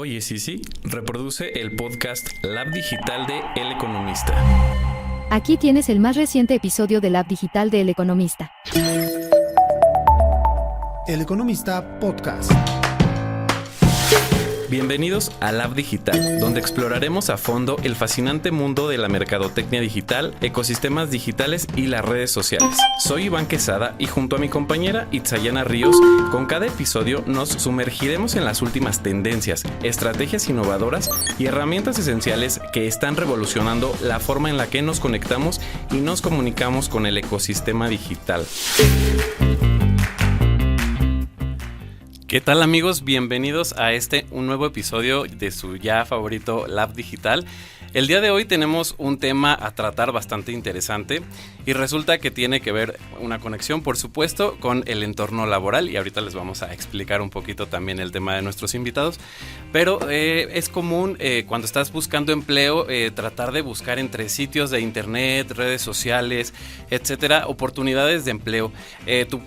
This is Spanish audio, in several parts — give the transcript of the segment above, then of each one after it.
Oye, sí, reproduce el podcast Lab Digital de El Economista. Aquí tienes el más reciente episodio del Lab Digital de El Economista. El Economista Podcast. Bienvenidos a Lab Digital, donde exploraremos a fondo el fascinante mundo de la mercadotecnia digital, ecosistemas digitales y las redes sociales. Soy Iván Quesada y junto a mi compañera Itzayana Ríos, con cada episodio nos sumergiremos en las últimas tendencias, estrategias innovadoras y herramientas esenciales que están revolucionando la forma en la que nos conectamos y nos comunicamos con el ecosistema digital. ¿Qué tal, amigos? Bienvenidos a un nuevo episodio de su ya favorito Lab Digital. El día de hoy tenemos un tema a tratar bastante interesante y resulta que tiene que ver una conexión, por supuesto, con el entorno laboral, y ahorita les vamos a explicar un poquito también el tema de nuestros invitados, pero es común cuando estás buscando empleo tratar de buscar entre sitios de internet, redes sociales, etcétera, oportunidades de empleo. Tú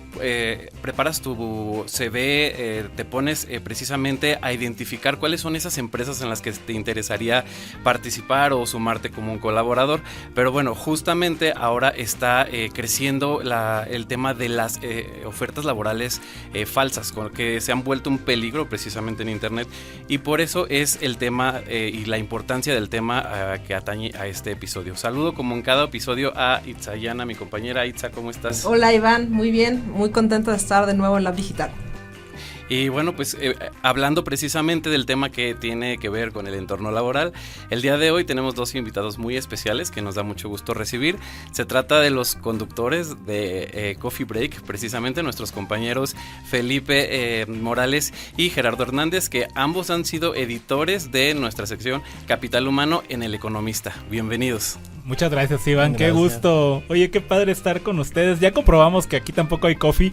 preparas tu CV, te pones precisamente a identificar cuáles son esas empresas en las que te interesaría participar o sumarte como un colaborador, pero bueno, justamente ahora está creciendo el tema de las ofertas laborales falsas, que se han vuelto un peligro precisamente en internet, y por eso es el tema y la importancia del tema que atañe a este episodio. Saludo como en cada episodio a Itzayana, mi compañera. Itza, ¿cómo estás? Hola, Iván, muy bien, muy contenta de estar de nuevo en Lab Digital. Y bueno, pues hablando precisamente del tema que tiene que ver con el entorno laboral, el día de hoy tenemos dos invitados muy especiales que nos da mucho gusto recibir. Se trata de los conductores de Coffee Break, precisamente nuestros compañeros Felipe Morales y Gerardo Hernández, que ambos han sido editores de nuestra sección Capital Humano en El Economista. Bienvenidos. Muchas gracias, Iván, gracias. Qué gusto. Oye, qué padre estar con ustedes. Ya comprobamos que aquí tampoco hay coffee.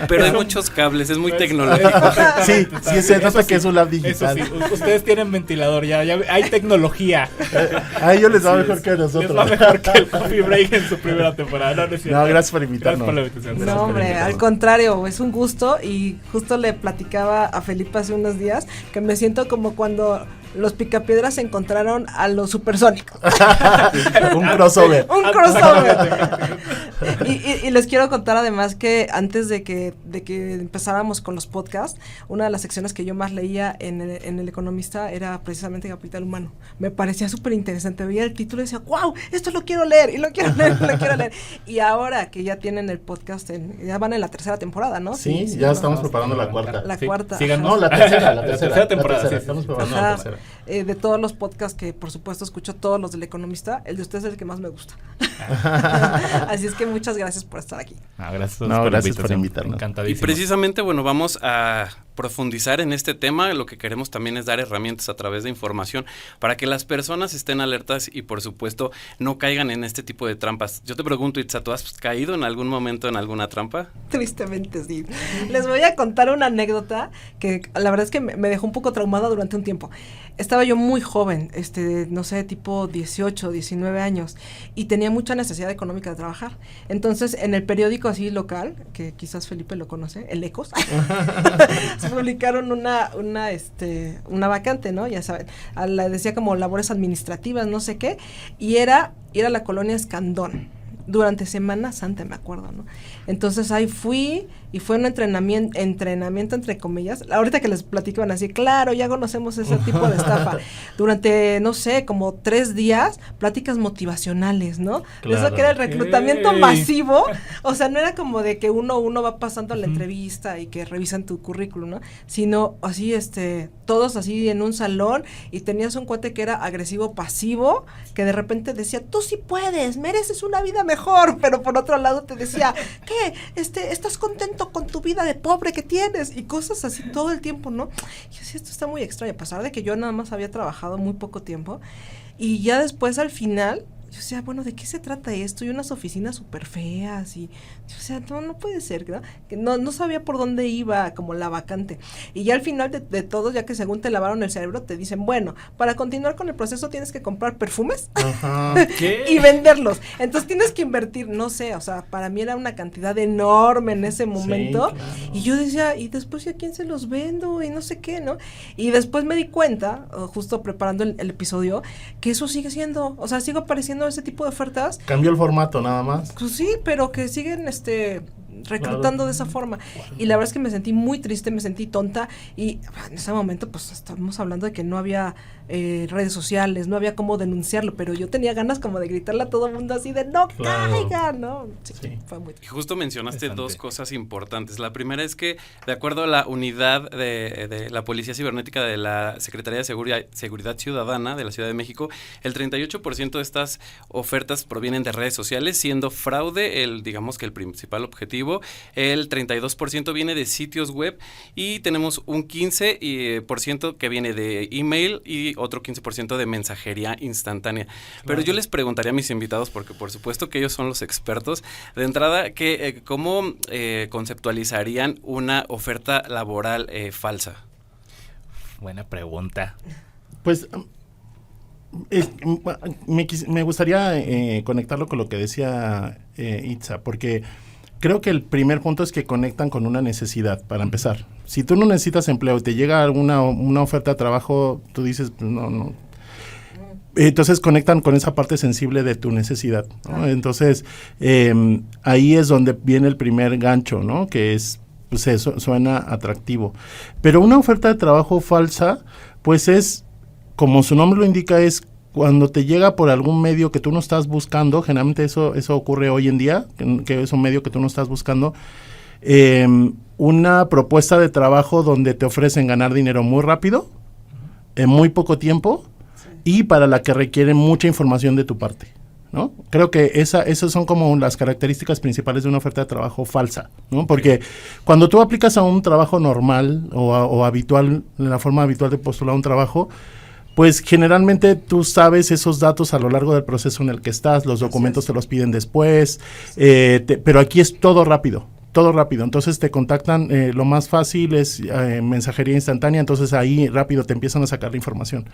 Pero hay muchos cables, es muy tecnológico. Sí, se nota que es un lab digital. Eso sí, ustedes tienen ventilador, ya hay tecnología. A ellos les va mejor que a nosotros. Les va mejor que el Coffee Break en su primera temporada. No, gracias por invitarnos. Gracias por la invitación. No, hombre, al contrario, es un gusto, y justo le platicaba a Felipe hace unos días que me siento como cuando los Picapiedras encontraron a los Supersónicos. Un crossover. Un crossover. Y les quiero contar además que antes de que empezáramos con los podcasts, una de las secciones que yo más leía en el Economista era precisamente Capital Humano. Me parecía súper interesante. Veía el título y decía, wow, esto lo quiero leer, y lo quiero leer. Y ahora que ya tienen el podcast, ya van en la tercera temporada, ¿no? Sí, ya estamos preparando la cuarta. La cuarta. No, la tercera temporada. Sí, estamos preparando la tercera. De todos los podcasts que por supuesto escucho, todos los del Economista, el de ustedes es el que más me gusta. Así es que muchas gracias por estar aquí. Gracias por invitarnos. Y precisamente, bueno, vamos a profundizar en este tema. Lo que queremos también es dar herramientas a través de información para que las personas estén alertas y, por supuesto, no caigan en este tipo de trampas. Yo te pregunto, Itza, ¿tú has caído en algún momento en alguna trampa? Tristemente sí. Les voy a contar una anécdota que la verdad es que me dejó un poco traumada durante un tiempo. Estaba yo muy joven, no sé, tipo 18, 19 años, y tenía mucha necesidad económica de trabajar. Entonces, en el periódico así local, que quizás Felipe lo conoce, el Ecos, se publicaron una vacante, ¿no? Ya saben, decía como labores administrativas, no sé qué, y era ir a la colonia Escandón durante Semana Santa, me acuerdo, ¿no? Entonces ahí fui, y fue un entrenamiento entre comillas. Ahorita que les platican así, claro, ya conocemos ese tipo de estafa. Durante, no sé, como 3 días, pláticas motivacionales, ¿no? Claro. Eso que era el reclutamiento masivo. O sea, no era como de que uno va pasando a la entrevista y que revisan tu currículum, ¿no? Sino así, todos así en un salón, y tenías un cuate que era agresivo pasivo, que de repente decía, tú sí puedes, mereces una vida mejor, pero por otro lado te decía, ¿qué? ¿Estás contento con tu vida de pobre que tienes? Y cosas así todo el tiempo, ¿no? Y así, esto está muy extraño, a pesar de que yo nada más había trabajado muy poco tiempo, y ya después al final Yo decía, bueno, ¿de qué se trata esto? Y unas oficinas súper feas y yo decía, no puede ser, ¿no? Que no sabía por dónde iba como la vacante. Y ya al final de todo, ya que según te lavaron el cerebro, te dicen, bueno, para continuar con el proceso tienes que comprar perfumes y venderlos. Entonces tienes que invertir, no sé, o sea, para mí era una cantidad enorme en ese momento. Sí, claro. Y yo decía, ¿y después ya quién se los vendo? Y no sé qué, ¿no? Y después me di cuenta, justo preparando el episodio, que eso sigue siendo, o sea, sigo apareciendo ese tipo de ofertas. Cambió el formato nada más. Pues sí, pero que siguen reclutando de esa forma. Y la verdad es que me sentí muy triste, me sentí tonta y en ese momento pues estábamos hablando de que no había redes sociales, no había cómo denunciarlo, pero yo tenía ganas como de gritarle a todo el mundo así de no caiga, ¿no? Sí. Fue muy triste. Y justo mencionaste dos cosas importantes. La primera es que de acuerdo a la unidad de la Policía Cibernética de la Secretaría de Seguridad Ciudadana de la Ciudad de México, el 38% de estas ofertas provienen de redes sociales, siendo fraude digamos que el principal objetivo. El 32% viene de sitios web y tenemos un 15% que viene de email y otro 15% de mensajería instantánea. Pero yo les preguntaría a mis invitados, porque por supuesto que ellos son los expertos, de entrada, ¿cómo conceptualizarían una oferta laboral falsa? Buena pregunta. Pues me gustaría conectarlo con lo que decía Itza, porque creo que el primer punto es que conectan con una necesidad, para empezar. Si tú no necesitas empleo y te llega una oferta de trabajo, tú dices, no. Entonces conectan con esa parte sensible de tu necesidad, ¿no? Entonces, ahí es donde viene el primer gancho, ¿no? Que es, pues eso suena atractivo. Pero una oferta de trabajo falsa, pues es, como su nombre lo indica, es cuando te llega por algún medio que tú no estás buscando. Generalmente eso ocurre hoy en día, que es un medio que tú no estás buscando, una propuesta de trabajo donde te ofrecen ganar dinero muy rápido, en muy poco tiempo, y para la que requieren mucha información de tu parte, ¿no? Creo que esas son como las características principales de una oferta de trabajo falsa, ¿no? Porque cuando tú aplicas a un trabajo normal o habitual, la forma habitual de postular un trabajo, pues generalmente tú sabes esos datos a lo largo del proceso en el que estás, los documentos te los piden después, pero aquí es todo rápido. Entonces te contactan, lo más fácil es mensajería instantánea, entonces ahí rápido te empiezan a sacar la información.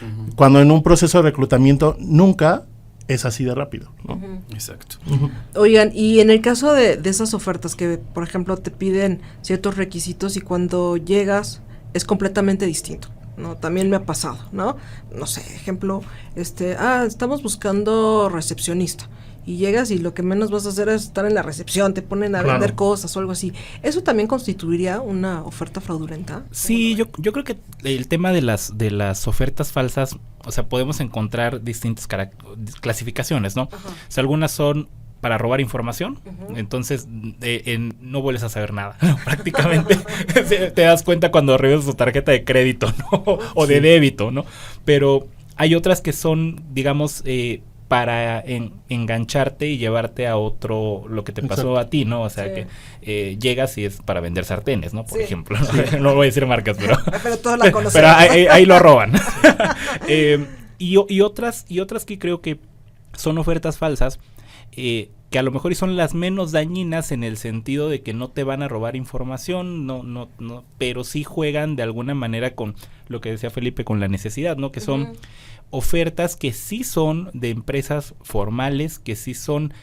Uh-huh. Cuando en un proceso de reclutamiento nunca es así de rápido, ¿no? Uh-huh. Exacto. Uh-huh. Oigan, y en el caso de esas ofertas que, por ejemplo, te piden ciertos requisitos y cuando llegas es completamente distinto, ¿no? También me ha pasado, ¿no? No sé, ejemplo, estamos buscando recepcionista. Y llegas y lo que menos vas a hacer es estar en la recepción, te ponen a vender cosas o algo así. ¿Eso también constituiría una oferta fraudulenta? Sí, yo creo que el tema de las ofertas falsas, o sea, podemos encontrar distintas clasificaciones, ¿no? Ajá. O sea, algunas son para robar información, uh-huh. Entonces no vuelves a saber nada, prácticamente. Te das cuenta cuando revisas tu tarjeta de crédito, ¿no? O de débito, ¿no? Pero hay otras que son, digamos, para engancharte y llevarte a otro, lo que te pasó a ti, ¿no? O sea, sí. Que llegas y es para vender sartenes, ¿no? Por ejemplo, ¿no? Sí. No voy a decir marcas, pero todos la conocen. Pero ahí lo roban. Y otras que creo que son ofertas falsas, que a lo mejor son las menos dañinas en el sentido de que no te van a robar información, no, pero sí juegan de alguna manera con lo que decía Felipe, con la necesidad, ¿no? Que son uh-huh. ofertas que sí son de empresas formales, que sí son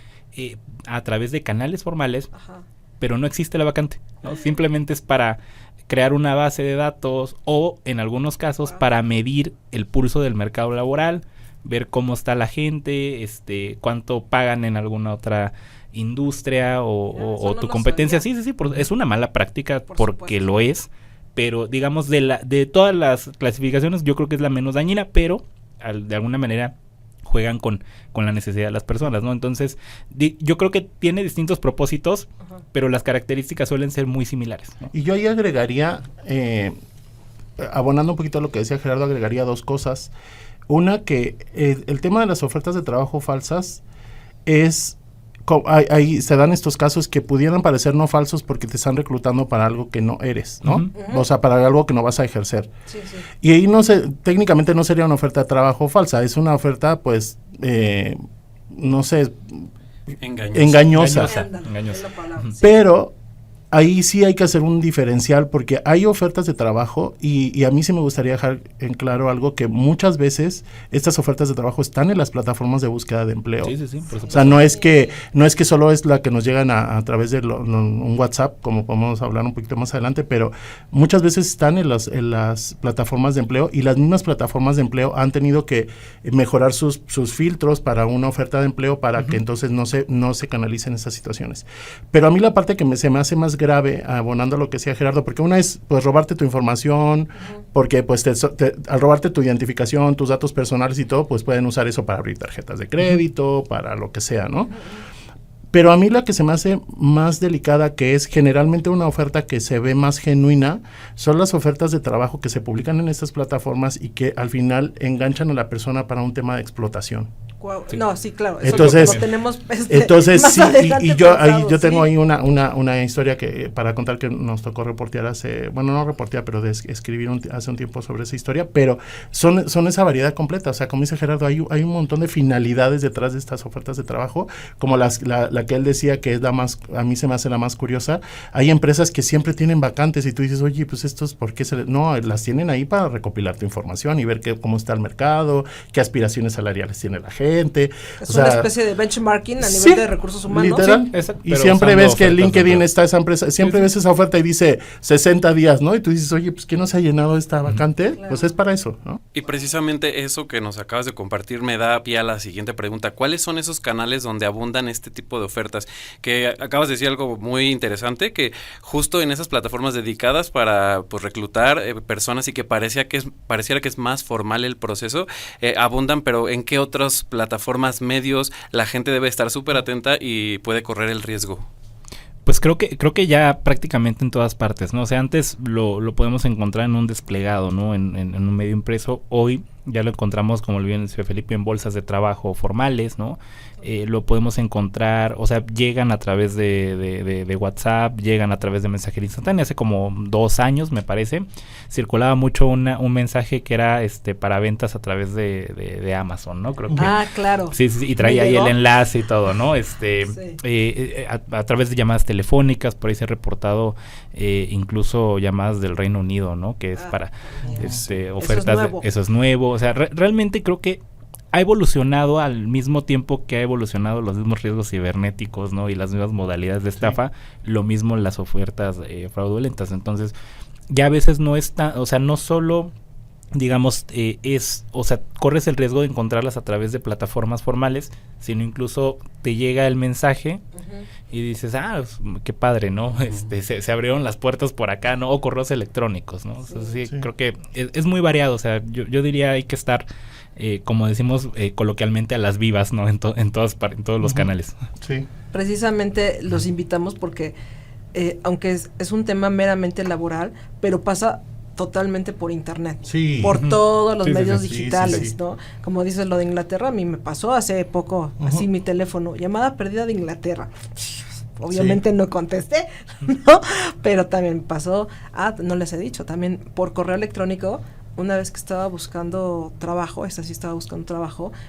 a través de canales formales, ajá. Pero no existe la vacante, ¿no? Simplemente es para crear una base de datos o, en algunos casos, para medir el pulso del mercado laboral, ver cómo está la gente, cuánto pagan en alguna otra industria o tu competencia. Sí, es una mala práctica porque lo es, pero digamos de todas las clasificaciones yo creo que es la menos dañina, pero de alguna manera juegan con la necesidad de las personas, ¿no? Entonces, yo creo que tiene distintos propósitos, uh-huh. Pero las características suelen ser muy similares, ¿no? Y yo ahí agregaría, abonando un poquito a lo que decía Gerardo, agregaría dos cosas. Una, que el tema de las ofertas de trabajo falsas es, ahí se dan estos casos que pudieran parecer no falsos porque te están reclutando para algo que no eres, ¿no? Uh-huh. O sea, para algo que no vas a ejercer. Sí. Y ahí técnicamente no sería una oferta de trabajo falsa, es una oferta, pues, no sé, Engañosa. Ándale, es la palabra, sí. Pero ahí sí hay que hacer un diferencial porque hay ofertas de trabajo y a mí sí me gustaría dejar en claro algo, que muchas veces estas ofertas de trabajo están en las plataformas de búsqueda de empleo. Sí, por supuesto. O sea, no es que solo es la que nos llegan a través de un WhatsApp, como podemos hablar un poquito más adelante, pero muchas veces están en las plataformas de empleo, y las mismas plataformas de empleo han tenido que mejorar sus filtros para una oferta de empleo para que entonces no se canalicen esas situaciones. Pero a mí la parte que se me hace más grave, abonando a lo que decía Gerardo, porque una es pues robarte tu información, porque pues al robarte tu identificación, tus datos personales y todo, pues pueden usar eso para abrir tarjetas de crédito, para lo que sea, ¿no? Pero a mí la que se me hace más delicada, que es generalmente una oferta que se ve más genuina, son las ofertas de trabajo que se publican en estas plataformas y que al final enganchan a la persona para un tema de explotación. Sí. No, sí, claro. Eso Entonces, lo tenemos más sí, y yo tengo sí. ahí una historia que para contar, que nos tocó reportear pero escribir hace un tiempo sobre esa historia, pero son esa variedad completa. O sea, como dice Gerardo, hay un montón de finalidades detrás de estas ofertas de trabajo, como la que él decía, que es la más, a mí se me hace la más curiosa. Hay empresas que siempre tienen vacantes y tú dices, oye, pues estos, ¿por qué no? Las tienen ahí para recopilar tu información y ver cómo está el mercado, qué aspiraciones salariales tiene la gente. Es una especie de benchmarking a nivel de recursos humanos. Literal. Sí, y siempre ves que en LinkedIn está esa empresa, siempre ves esa oferta y dice 60 días, ¿no? Y tú dices, oye, pues ¿quién no se ha llenado esta vacante? Claro. Pues es para eso, ¿no? Y precisamente eso que nos acabas de compartir me da pie a la siguiente pregunta. ¿Cuáles son esos canales donde abundan este tipo de ofertas? Que acabas de decir algo muy interesante, que justo en esas plataformas dedicadas para pues reclutar personas y que pareciera que es más formal el proceso, abundan, pero ¿en qué otras plataformas, medios, la gente debe estar súper atenta y puede correr el riesgo? Pues creo que ya prácticamente en todas partes, ¿no? O sea, antes lo podemos encontrar en un desplegado, ¿no? En un medio impreso. Hoy ya lo encontramos, como bien decía Felipe, en bolsas de trabajo formales, ¿no? Lo podemos encontrar, o sea, llegan a través de WhatsApp, llegan a través de mensajería instantánea. Hace como 2 años, me parece, circulaba mucho un mensaje que era para ventas a través de Amazon, ¿no? Creo que, claro. Sí, y traía ahí el enlace y todo, ¿no? Sí. A través de llamadas telefónicas, por ahí se ha reportado incluso llamadas del Reino Unido, ¿no? Que es para ofertas, eso es nuevo. O sea, realmente creo que ha evolucionado al mismo tiempo que ha evolucionado los mismos riesgos cibernéticos, ¿no? Y las nuevas modalidades de estafa, lo mismo las ofertas fraudulentas. Entonces, ya a veces no está, o sea, no solo, digamos, corres el riesgo de encontrarlas a través de plataformas formales, sino incluso te llega el mensaje y dices, qué padre, ¿no? Se abrieron las puertas por acá, ¿no? O correos electrónicos, ¿no? O sea, sí, creo que es muy variado. O sea, yo diría hay que estar, como decimos coloquialmente, a las vivas, ¿no? En todos los canales. Sí. Precisamente los invitamos porque, aunque es un tema meramente laboral, pero pasa totalmente por internet, por todos los medios digitales, ¿no? Como dices lo de Inglaterra, a mí me pasó hace poco, así mi teléfono, llamada perdida de Inglaterra. Obviamente no contesté, ¿no? Pero también pasó, no les he dicho, también por correo electrónico. Una vez que estaba buscando trabajo,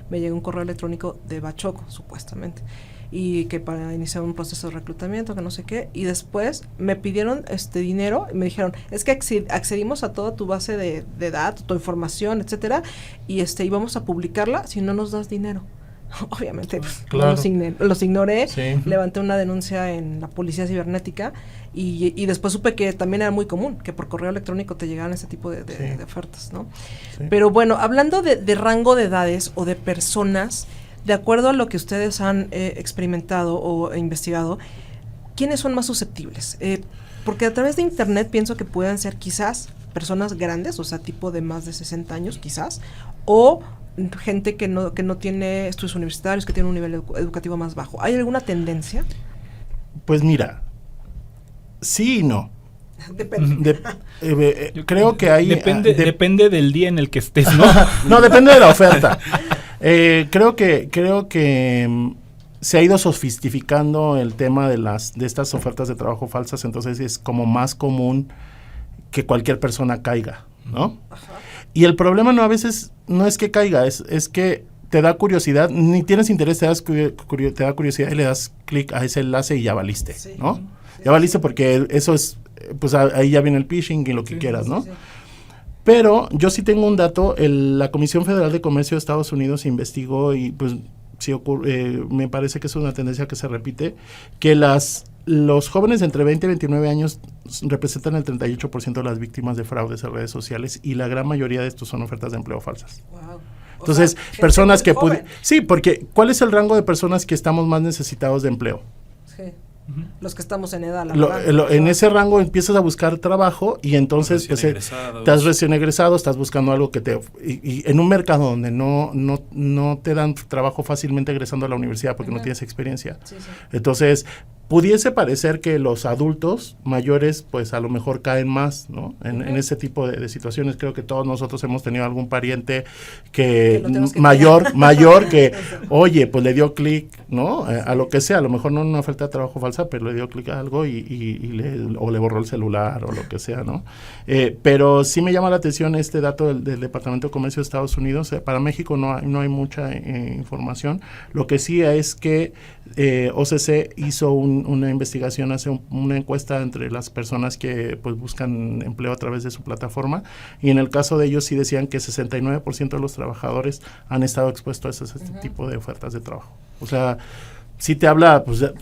me llegó un correo electrónico de Bachoco, supuestamente, y que para iniciar un proceso de reclutamiento, que no sé qué, y después me pidieron dinero, y me dijeron, es que accedimos a toda tu base de datos, tu información, etcétera, y vamos a publicarla si no nos das dinero. Obviamente, pues, claro. los ignoré, levanté una denuncia en la policía cibernética y después supe que también era muy común que por correo electrónico te llegaran ese tipo de ofertas, ¿no? Sí. Pero bueno, hablando de rango de edades o de personas, de acuerdo a lo que ustedes han experimentado o investigado, ¿quiénes son más susceptibles? Porque a través de internet pienso que pueden ser quizás personas grandes, o sea, tipo de más de 60 años quizás, o gente que no tiene estudios universitarios, que tiene un nivel educativo más bajo. ¿Hay alguna tendencia? Pues mira, sí y no. Depende. Creo que hay... Depende del día en el que estés, ¿no? No, depende de la oferta. Creo que se ha ido sofistificando el tema de estas ofertas de trabajo falsas, entonces es como más común que cualquier persona caiga, ¿no? Ajá. Y el problema a veces no es que caiga, es que te da curiosidad, ni tienes interés, te da curiosidad y le das clic a ese enlace y ya valiste, Sí. ¿no? Sí, Ya valiste porque eso es, pues ahí ya viene el phishing y lo que quieras, ¿no? Sí. Pero yo sí tengo un dato, la Comisión Federal de Comercio de Estados Unidos investigó y pues sí me parece que es una tendencia que se repite, que los jóvenes de entre 20 y 29 años representan el 38% de las víctimas de fraudes en redes sociales y la gran mayoría de estos son ofertas de empleo falsas. Wow. Entonces, gente personas muy que joven. sí, porque ¿cuál es el rango de personas que estamos más necesitados de empleo? Sí. Los que estamos en edad. En ese rango empiezas a buscar trabajo y entonces Recién pues, egresados. estás recién egresado, estás buscando algo que y en un mercado donde no te dan trabajo fácilmente egresando a la universidad porque no tienes experiencia. Sí. Entonces, pudiese parecer que los adultos mayores pues a lo mejor caen más, ¿no? En ese tipo de situaciones. Creo que todos nosotros hemos tenido algún pariente que lo tenemos que mayor que, oye, pues le dio clic, ¿no? A lo que sea, a lo mejor no una oferta de trabajo falsa, pero le dio clic a algo o le borró el celular o lo que sea, ¿no? Pero sí me llama la atención este dato del Departamento de Comercio de Estados Unidos. Para México no hay mucha información. Lo que sí es que OCC hizo una investigación, hace una encuesta entre las personas que pues buscan empleo a través de su plataforma y en el caso de ellos sí decían que 69% de los trabajadores han estado expuestos a este tipo de ofertas de trabajo. O sea, sí te habla pues de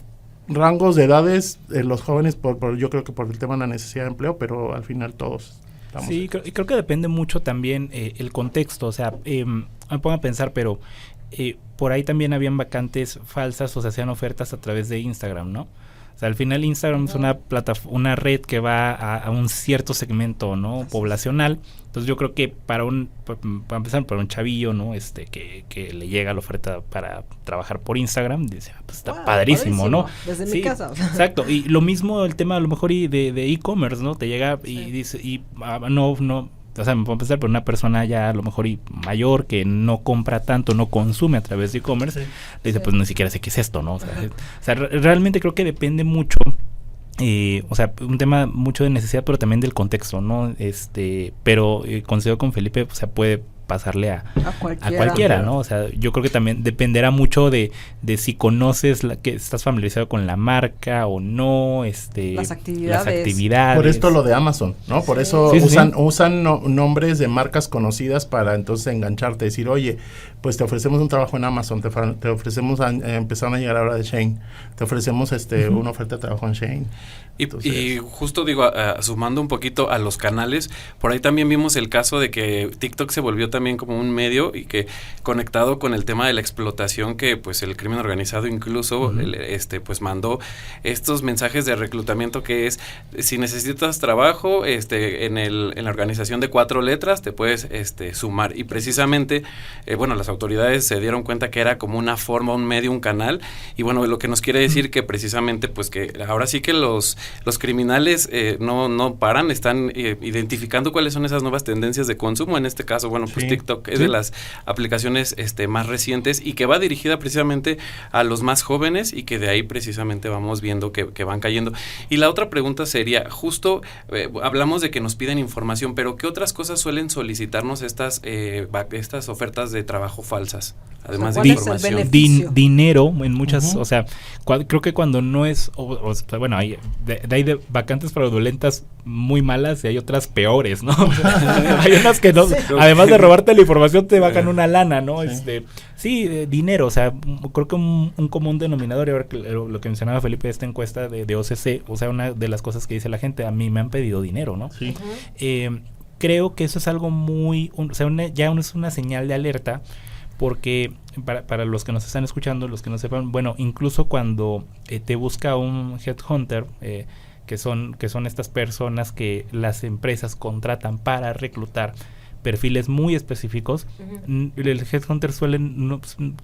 rangos de edades, los jóvenes yo creo que por el tema de la necesidad de empleo, pero al final todos estamos. Sí, creo que depende mucho también el contexto, o sea, me pongo a pensar, pero por ahí también habían vacantes falsas o se hacían ofertas a través de Instagram, ¿no? O sea, al final Instagram es una red que va a un cierto segmento, ¿no? Poblacional. Entonces yo creo que para empezar, para un chavillo, ¿no? Que le llega la oferta para trabajar por Instagram, dice, pues está padrísimo, ¿no? Desde mi casa. Exacto. Y lo mismo el tema a lo mejor de e-commerce, ¿no? Te llega y dice, no. O sea, me puedo pensar por una persona ya a lo mejor mayor que no compra tanto, no consume a través de e-commerce, le dice, pues ni siquiera sé qué es esto, ¿no? O sea, realmente creo que depende mucho, o sea, un tema mucho de necesidad, pero también del contexto, ¿no? Pero considero con Felipe, o sea, puede pasarle a cualquiera, ¿no? O sea, yo creo que también dependerá mucho de si conoces que estás familiarizado con la marca o no, las actividades. Por esto lo de Amazon, ¿no? Por eso usan nombres de marcas conocidas para entonces engancharte, decir, oye, pues te ofrecemos un trabajo en Amazon, te ofrecemos empezaron a llegar ahora de Shein, te ofrecemos una oferta de trabajo en Shein. Y justo digo, sumando un poquito a los canales, por ahí también vimos el caso de que TikTok se volvió también como un medio y que conectado con el tema de la explotación que pues el crimen organizado incluso pues mandó estos mensajes de reclutamiento que es, si necesitas trabajo en la organización de 4 letras te puedes sumar y precisamente bueno, las autoridades se dieron cuenta que era como una forma, un medio, un canal y bueno, lo que nos quiere decir que precisamente pues que ahora sí que los criminales no paran, están identificando cuáles son esas nuevas tendencias de consumo. En este caso, bueno, pues TikTok es de las aplicaciones más recientes y que va dirigida precisamente a los más jóvenes y que de ahí precisamente vamos viendo que van cayendo. Y la otra pregunta sería, justo hablamos de que nos piden información, pero ¿qué otras cosas suelen solicitarnos estas ofertas de trabajo falsas? Además de información. Dinero en muchas, o sea, creo que cuando no es, bueno, hay de vacantes fraudulentas muy malas y hay otras peores, ¿no? Hay unas que no, además de robarte la información te bajan una lana, ¿no? Dinero, o sea, creo que un común denominador, y ahora lo que mencionaba Felipe de esta encuesta de OCC, o sea, una de las cosas que dice la gente, a mí me han pedido dinero, ¿no? Sí. Creo que eso es algo muy, ya es una señal de alerta, porque para los que nos están escuchando, los que no sepan, bueno, incluso cuando te busca un headhunter, que son estas personas que las empresas contratan para reclutar perfiles muy específicos, el headhunter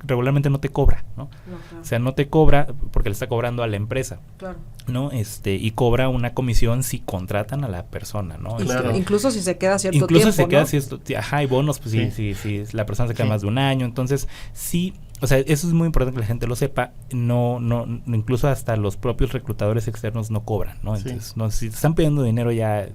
regularmente no te cobra, ¿no? Claro. O sea, no te cobra porque le está cobrando a la empresa, claro, ¿no? Y cobra una comisión si contratan a la persona, ¿no? Claro. Incluso si se queda cierto tiempo, incluso si se queda cierto, y bonos, pues si la persona se queda más de un año, entonces sí. O sea, eso es muy importante que la gente lo sepa. No, incluso hasta los propios reclutadores externos no cobran, ¿no? Entonces, si te están pidiendo dinero ya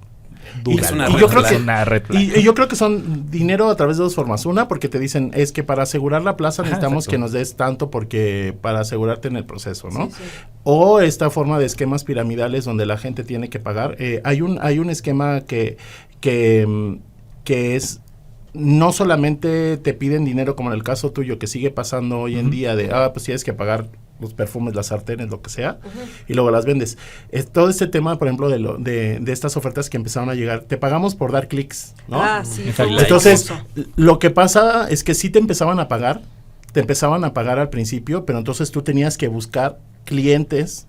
duda. Es una Y red yo creo flag. que- Es una red flag. Y yo creo que son dinero a través de dos formas. Una, porque te dicen, es que para asegurar la plaza Ajá, necesitamos exacto. que nos des tanto porque para asegurarte en el proceso, ¿no? Sí, sí. O esta forma de esquemas piramidales donde la gente tiene que pagar. Hay un esquema que es... No solamente te piden dinero como en el caso tuyo que sigue pasando hoy en día de, pues tienes que pagar los perfumes, las sartenes, lo que sea, y luego las vendes. Todo este tema, por ejemplo, de estas ofertas que empezaron a llegar, te pagamos por dar clics, ¿no? Ah, sí. Exacto. fue muy Entonces, famoso. lo que pasa es que sí te empezaban a pagar al principio, pero entonces tú tenías que buscar clientes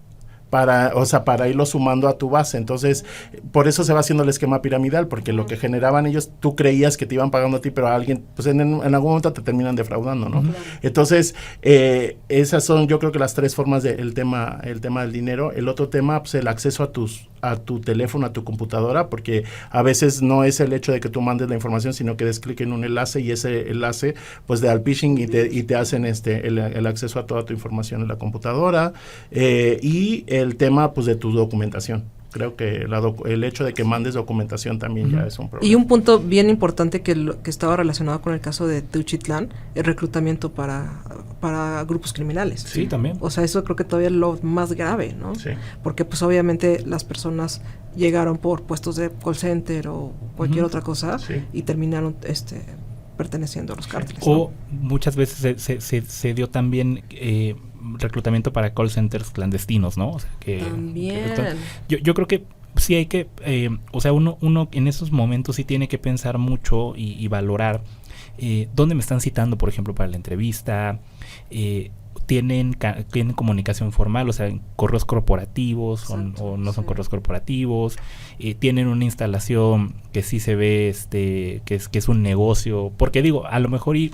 para irlo sumando a tu base. Entonces, por eso se va haciendo el esquema piramidal, porque lo que generaban ellos, tú creías que te iban pagando a ti, pero a alguien, pues en algún momento te terminan defraudando, ¿no? Entonces, esas son, yo creo que las tres formas del tema del dinero. El otro tema, pues el acceso a tu teléfono, a tu computadora, porque a veces no es el hecho de que tú mandes la información, sino que des clic en un enlace y ese enlace, pues de al phishing y te hacen el acceso a toda tu información en la computadora, y el tema, pues, de tu documentación. Creo que el hecho de que mandes documentación también ya es un problema. Y un punto bien importante que estaba relacionado con el caso de Teuchitlán, el reclutamiento para grupos criminales. Sí, también. O sea, eso creo que todavía es lo más grave, ¿no? Sí. Porque pues obviamente las personas llegaron por puestos de call center o cualquier otra cosa Sí. y terminaron perteneciendo a los cárteles. O muchas veces se dio también reclutamiento para call centers clandestinos, ¿no? O sea, También. Yo creo que sí hay que, o sea, uno en esos momentos sí tiene que pensar mucho y valorar dónde me están citando, por ejemplo, para la entrevista. Tienen comunicación formal, o sea, correos corporativos o no son correos corporativos, tienen una instalación que sí se ve que es un negocio, porque digo, a lo mejor y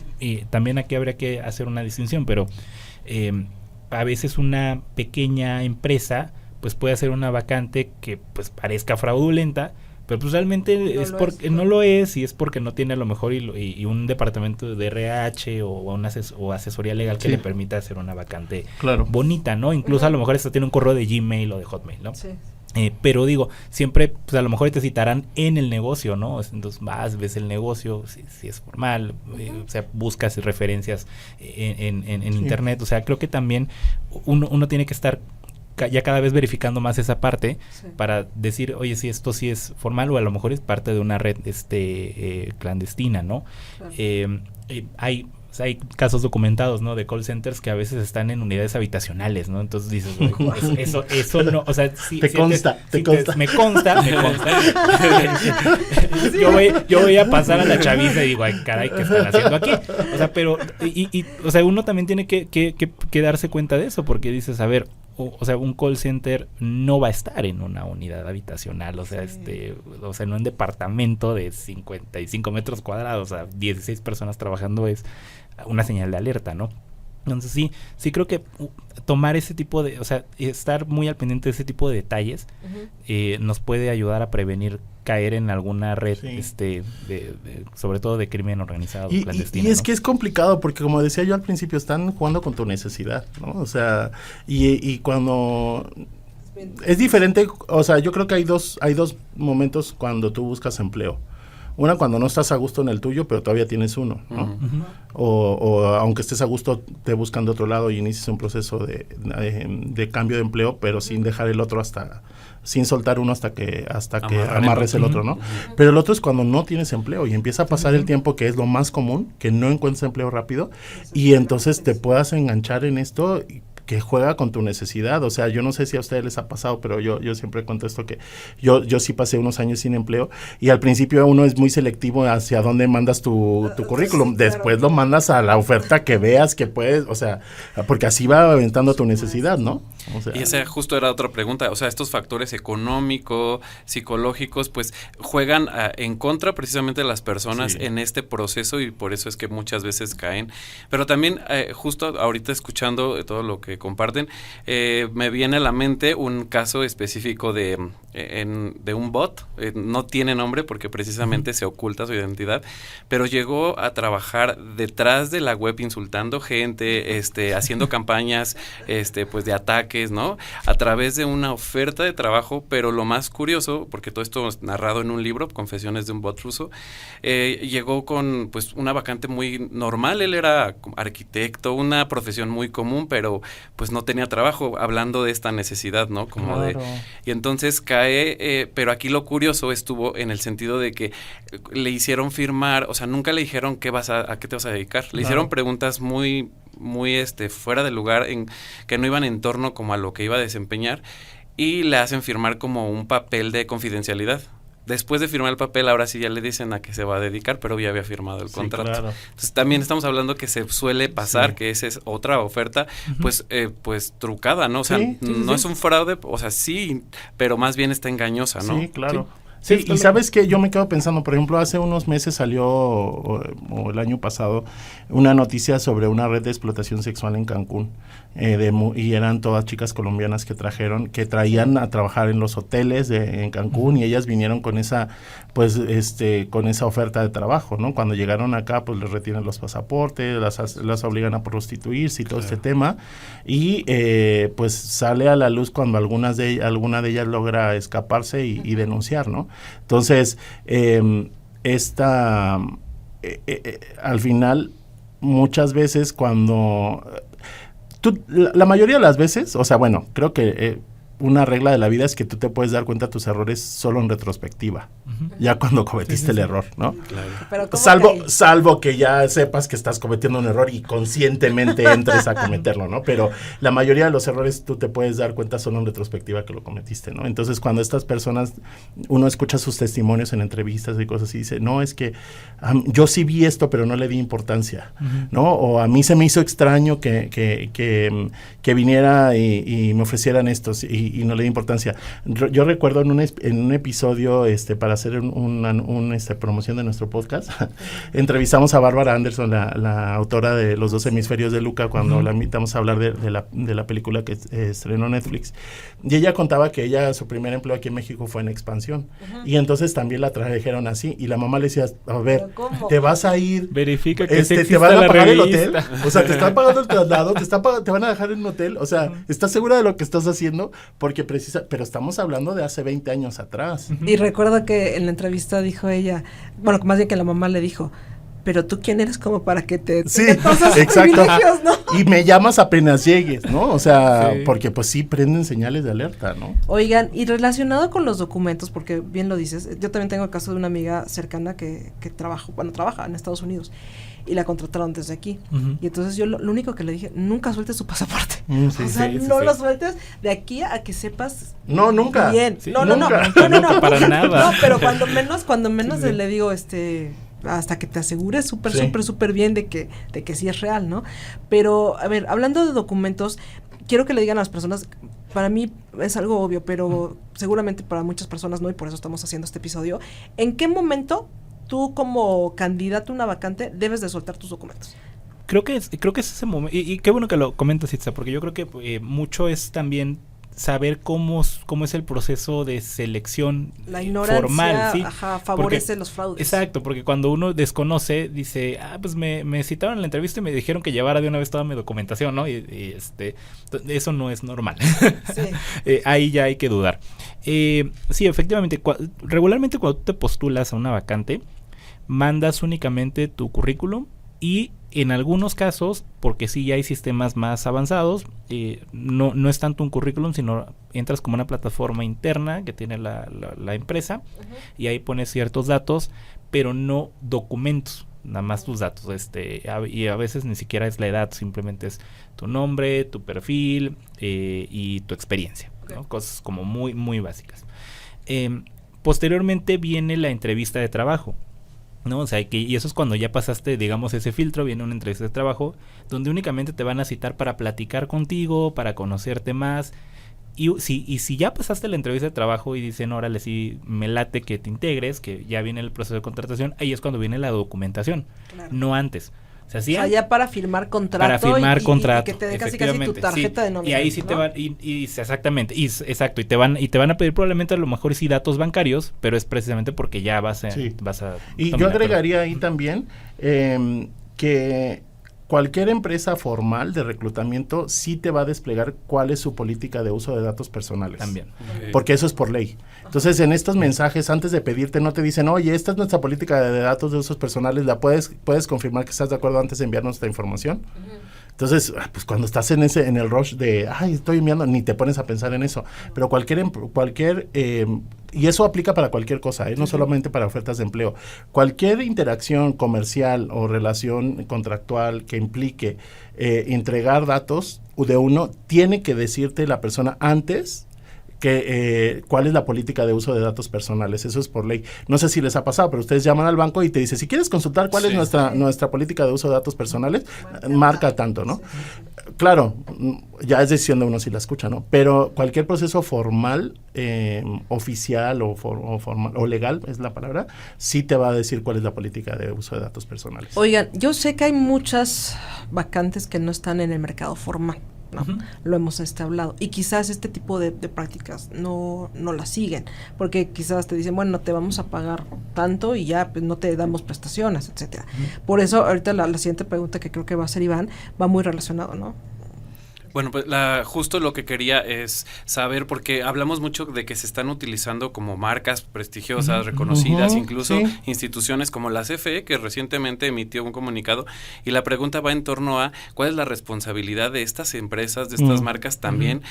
también aquí habría que hacer una distinción, pero a veces una pequeña empresa pues puede hacer una vacante que pues parezca fraudulenta, pero pues realmente no lo es, y es porque no tiene a lo mejor y un departamento de RH o asesoría legal que Sí. le permita hacer una vacante Claro. bonita, ¿no? Incluso a lo mejor tiene un correo de Gmail o de Hotmail, ¿no? Sí. Pero digo, siempre, pues a lo mejor te citarán en el negocio, ¿no? Entonces vas, ves el negocio, si es formal, o sea, buscas referencias en internet. O sea, creo que también uno tiene que estar ya cada vez verificando más esa parte para decir, oye, si esto sí es formal o a lo mejor es parte de una red clandestina, ¿no? Claro. Hay casos documentados, ¿no? De call centers que a veces están en unidades habitacionales, ¿no? Entonces dices, eso no, o sea, sí, Te consta. me consta. Yo voy a pasar a la chaviza y digo, ay, caray, ¿qué están haciendo aquí? O sea, pero, o sea, uno también tiene que darse cuenta de eso, porque dices, a ver, o sea, un call center no va a estar en una unidad habitacional, o sea, en un departamento de 55 metros cuadrados, o sea, 16 personas trabajando es una señal de alerta, ¿no? Entonces sí creo que tomar ese tipo de, o sea, estar muy al pendiente de ese tipo de detalles nos puede ayudar a prevenir caer en alguna red, Sí. sobre todo de crimen organizado clandestino. Y es ¿no? que es complicado porque, como decía yo al principio, están jugando con tu necesidad, ¿no? O sea, y cuando es diferente, o sea, yo creo que hay dos momentos cuando tú buscas empleo. Una, cuando no estás a gusto en el tuyo, pero todavía tienes uno, ¿no? Ujú. O aunque estés a gusto, te buscan de otro lado y inicias un proceso de cambio de empleo, pero sin dejar el otro sin soltar uno hasta que amarres el otro, ¿no? Pero el otro es cuando no tienes empleo y empieza a pasar el tiempo, que es lo más común, que no encuentras empleo rápido, y entonces te puedas enganchar en esto que juega con tu necesidad. O sea, yo no sé si a ustedes les ha pasado, pero yo siempre cuento esto, que yo sí pasé unos años sin empleo, y al principio uno es muy selectivo hacia dónde mandas tu currículum. Sí, claro. Después lo mandas a la oferta que veas que puedes, o sea, porque así va aventando tu necesidad, ¿no? O sea, Y esa justo era otra pregunta, o sea, estos factores económicos, psicológicos, pues juegan en contra precisamente de las personas Sí. en este proceso, y por eso es que muchas veces caen. Pero también, justo ahorita escuchando todo lo que comparten, me viene a la mente un caso específico de un bot, no tiene nombre porque precisamente se oculta su identidad, pero llegó a trabajar detrás de la web insultando gente, haciendo campañas pues de ataque que es, ¿no? A través de una oferta de trabajo, pero lo más curioso, porque todo esto es narrado en un libro, Confesiones de un bot ruso, llegó con pues una vacante muy normal. Él era arquitecto, una profesión muy común, pero pues no tenía trabajo, hablando de esta necesidad, ¿no? Como Claro. y entonces cae, pero aquí lo curioso estuvo en el sentido de que le hicieron firmar, o sea, nunca le dijeron a qué te vas a dedicar. Le hicieron preguntas muy fuera de lugar, que no iban en torno como a lo que iba a desempeñar, y le hacen firmar como un papel de confidencialidad. Después de firmar el papel, ahora sí ya le dicen a qué se va a dedicar, pero ya había firmado el contrato. Claro. Entonces también estamos hablando que se suele pasar, que esa es otra oferta, pues trucada, ¿no? O sea, no es un fraude, o sea, sí, pero más bien está engañosa, ¿no? Sí, claro. Sí, y sabes que yo me quedo pensando, por ejemplo, hace unos meses salió, o el año pasado, una noticia sobre una red de explotación sexual en Cancún, y eran todas chicas colombianas que traían a trabajar en los hoteles en Cancún, y ellas vinieron con esa, pues, con esa oferta de trabajo, ¿no? Cuando llegaron acá, pues les retiran los pasaportes, las obligan a prostituirse y todo este tema, y pues sale a la luz cuando alguna de ellas logra escaparse y denunciar, ¿no? Entonces, al final, muchas veces cuando la mayoría de las veces, o sea, bueno, creo que una regla de la vida es que tú te puedes dar cuenta de tus errores solo en retrospectiva, ya cuando cometiste el error, ¿no? Claro. Pero ¿cómo Salvo que ya sepas que estás cometiendo un error y conscientemente entres a cometerlo, ¿no? Pero la mayoría de los errores tú te puedes dar cuenta solo en retrospectiva que lo cometiste, ¿no? Entonces, cuando estas personas, uno escucha sus testimonios en entrevistas y cosas y dice, no, es que yo sí vi esto, pero no le di importancia, ¿no? O a mí se me hizo extraño que viniera y me ofrecieran estos y no le di importancia. Yo recuerdo en un episodio para hacer una promoción de nuestro podcast, entrevistamos a Bárbara Anderson, la autora de Los 2 hemisferios de Luca, cuando la invitamos a hablar de la película que estrenó Netflix. Y ella contaba que su primer empleo aquí en México fue en Expansión. Y entonces también la trajeron así. Y la mamá le decía, a ver, ¿te vas a ir? Verifica que ¿te van a pagar el hotel? O sea, te están pagando el traslado, te van a dejar en un hotel. O sea, ¿estás segura de lo que estás haciendo? Porque pero estamos hablando de hace 20 años atrás. Y recuerdo que en la entrevista dijo ella, bueno, más bien que la mamá le dijo, pero tú quién eres como para que te todos esos privilegios, ¿no? Y me llamas apenas llegues, ¿no? O sea, porque pues sí prenden señales de alerta, ¿no? Oigan, y relacionado con los documentos, porque bien lo dices, yo también tengo el caso de una amiga cercana que trabaja en Estados Unidos y la contrataron desde aquí. Y entonces yo lo único que le dije, nunca sueltes tu pasaporte. No lo sueltes de aquí a que sepas. No, nunca. Bien. Sí, No, para nada. No, pero cuando menos le digo, hasta que te asegures súper bien de que sí es real, ¿no? Pero, a ver, hablando de documentos, quiero que le digan a las personas, para mí es algo obvio, pero seguramente para muchas personas no, y por eso estamos haciendo este episodio. ¿En qué momento tú, como candidato a una vacante, debes de soltar tus documentos? Creo que es ese momento, y qué bueno que lo comentas, Itza, porque yo creo que mucho es también saber cómo es el proceso de selección la ignorancia formal, ¿sí? Favorece los fraudes. Exacto, porque cuando uno desconoce, dice, pues me citaron en la entrevista y me dijeron que llevara de una vez toda mi documentación, ¿no? Y eso no es normal. Sí. Ahí ya hay que dudar. Sí, efectivamente, regularmente cuando tú te postulas a una vacante, mandas únicamente tu currículum y en algunos casos, porque sí ya hay sistemas más avanzados, no es tanto un currículum, sino entras como una plataforma interna que tiene la empresa y ahí pones ciertos datos, pero no documentos, nada más tus datos. Y a veces ni siquiera es la edad, simplemente es tu nombre, tu perfil y tu experiencia, ¿no? Cosas como muy, muy básicas. Posteriormente viene la entrevista de trabajo, ¿no? O sea, y eso es cuando ya pasaste, digamos, ese filtro, viene una entrevista de trabajo, donde únicamente te van a citar para platicar contigo, para conocerte más, y si ya pasaste la entrevista de trabajo y dicen, órale, sí, me late que te integres, que ya viene el proceso de contratación, ahí es cuando viene la documentación, no antes. O sea, ya para firmar contrato. Para firmar contrato. Y que te dé casi tu tarjeta de nómina. Y ahí sí, ¿no? Te van, exactamente, exacto, y te van a pedir probablemente a lo mejor sí datos bancarios, pero es precisamente porque ya vas a y yo agregaría ahí también que cualquier empresa formal de reclutamiento sí te va a desplegar cuál es su política de uso de datos personales. También. Ok. Porque eso es por ley. Entonces, en estos mensajes, antes de pedirte, no te dicen, oye, esta es nuestra política de datos de usos personales, ¿la puedes confirmar que estás de acuerdo antes de enviarnos esta información? Entonces, pues cuando estás en el rush de, estoy enviando, ni te pones a pensar en eso. Pero y eso aplica para cualquier cosa, no solamente para ofertas de empleo. Cualquier interacción comercial o relación contractual que implique entregar datos de uno, tiene que decirte la persona antes cuál es la política de uso de datos personales. Eso es por ley. No sé si les ha pasado, pero ustedes llaman al banco y te dicen, si quieres consultar cuál es nuestra política de uso de datos personales, marca tanto, ¿no? Claro, ya es decisión de uno si la escucha, ¿no? Pero cualquier proceso formal, oficial o formal o legal, es la palabra, sí te va a decir cuál es la política de uso de datos personales. Oigan, yo sé que hay muchas vacantes que no están en el mercado formal, ¿no? Uh-huh. Lo hemos hablado. Y quizás este tipo de prácticas no las siguen, porque quizás te dicen, bueno, te vamos a pagar tanto y ya pues, no te damos prestaciones, etcétera. Uh-huh. Por eso, ahorita la siguiente pregunta que creo que va a hacer Iván, va muy relacionado, ¿no? Bueno, pues justo lo que quería es saber, porque hablamos mucho de que se están utilizando como marcas prestigiosas, reconocidas, incluso instituciones como la CFE, que recientemente emitió un comunicado, y la pregunta va en torno a cuál es la responsabilidad de estas empresas, de estas marcas también,